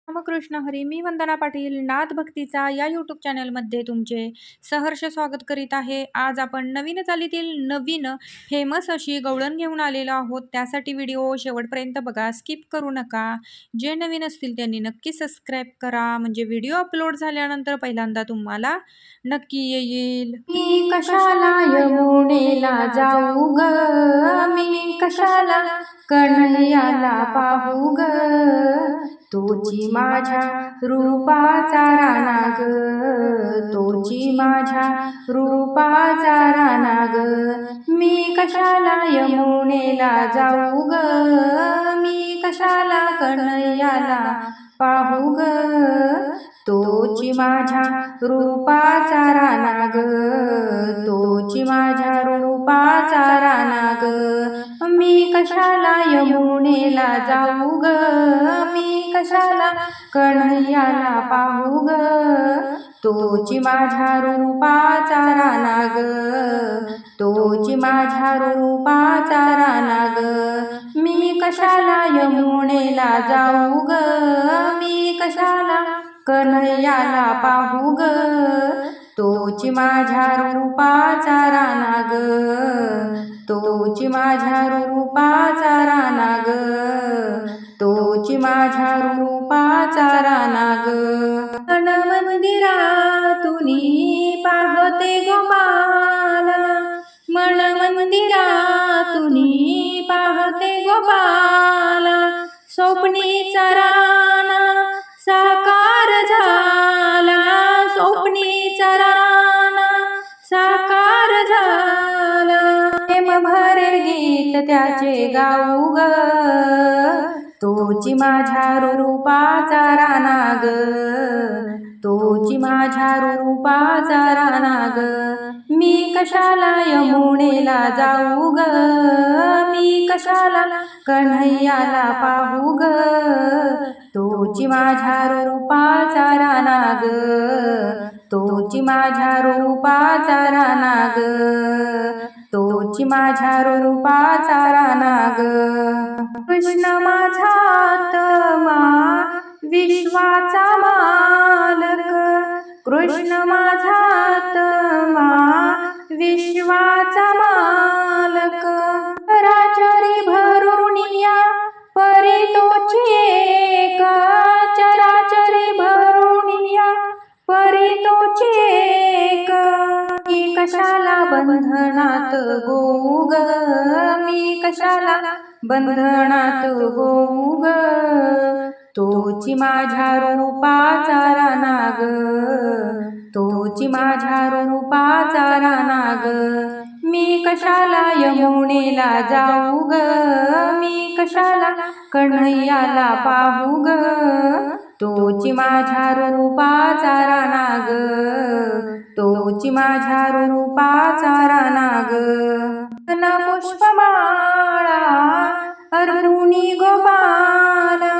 रामकृष्ण हरी. मी वंदना पाटील नाथ भक्तीचा या यूट्यूब चॅनलमध्ये तुमचे सहर्ष स्वागत करीत आहे. आज आपण नवीन चालीतील नवीन फेमस अशी गवळण घेऊन आलेलो आहोत. त्यासाठी व्हिडिओ शेवटपर्यंत बघा, स्किप करू नका. जे नवीन असतील त्यांनी नक्की सबस्क्राईब करा, म्हणजे व्हिडिओ अपलोड झाल्यानंतर पहिल्यांदा तुम्हाला नक्की येईल. मी कशाला यमुनेला जाऊ ग, मी कशाला कन्हैयाला पाहू ग, तोची माझ्या रूपाचा राणा ग, तोची माझ्या रूपाचा राणा ग. मी कशाला यमुनेला जाऊ ग, मी कशाला कन्हैयाला पाहू ग, तोची माझ्या रूपाचा राणा ग, तोची माझ्या रूपाचा राणा ग. मी कशाला यमुनेला जाऊ ग, मी कशाला कन्हैयाला पाहू ग, तोची माझ्या रूपाचा राणा ग, तोची माझ्या रूपाचा राणा ग. मी कशाला यमुनेला जाऊ ग, मी कशाला कन्हैयाला पाहू ग, तोची माझ्या रूपाचा राणा ग, तोची माझ्या रूपाचा राणा ग, तोची माझ्या रूपाचा राणा ग. मन मंदिरातून पाहते गोपाला, मन मंदिरातून पाहते गोपाला, स्वप्नीचा राणा साकार झाला, स्वप्नीचा राणा साकार झाला. प्रेम भरे गीत त्याचे गाऊ ग, तोची माझ्या रूपाचा राणा ग, तोची माझ्या रूपाचा राणा ग. मी कशाला यमुनेला जाऊ ग, मी कशाला कन्हैयाला पाहू ग, तोची माझ्या रूपाचा राणा ग, तोची माझ्या रूपाचा राणा ग, तोची माझ्या रूपाचा राणा ग. कृष्ण माझा आत्मा विश्वाचा मालक, कृष्ण माझा आत्मा विश्वाचा मालक, चराचरी भरून या परी तोची एक, चराचरी भरून या परी तोची एक. मी कशाला बंधनात गोऊ ग, मी कशाला बंधनात गोऊ ग, तोची माझ्या रूपाचा राणा ग, तोची माझ्या रूपाचा राणा ग. मी कशाला यमुनेला जाऊ ग, मी कशाला कन्हैयाला पाहू ग, तोची माझ्या रूपाचा राणा ग, तोची माझ्या रूपाचा राणा ग. वन पुष्पमाळा अर्पुनी गोपाला,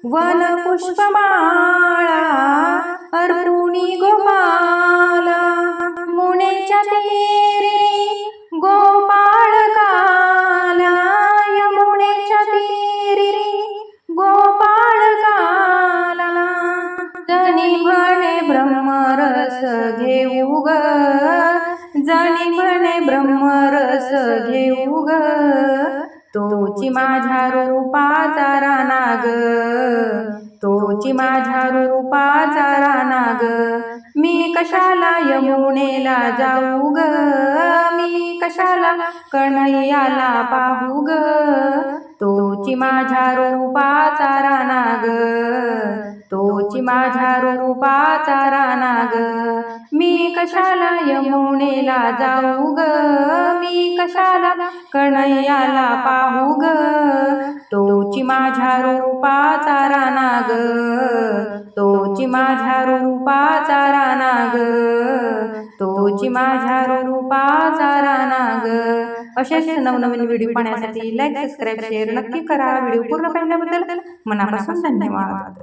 वन पुष्पमाळा अर्पुनी गोपाला, मुनेच्या तीरी गोपाळ काला, यमुनेच्या तीरी गोपाळ काला. जणी म्हणे ब्रह्मरस घेऊ ग, जणी म्हणे ब्रह्मरस घेऊ ग, तोची माझ्या रूपाचा राणा ग, तोची माझ्या रूपाचा राणा ग. मी कशाला यमुनेला जाऊ ग, मी कशाला कन्हैयाला पाहू ग, तोची माझ्या रूपाचा राणा ग, तोची माझ्या रूपाचा राणा ग. मी कशाला यमुनेला जाऊ ग, मी कशाला कन्हैयाला पाहू ग, तोची माझ्या रूपाचा राणा ग, तोची माझ्या रूपाचा राणा ग, तोची माझ्या रूपाचा राणा ग. असेच नवनवीन व्हिडिओ पाहण्यासाठी लाईक, सबस्क्राईब, शेअर नक्की करा. व्हिडिओ पूर्ण पाहिल्याबद्दल मनापासून धन्यवाद.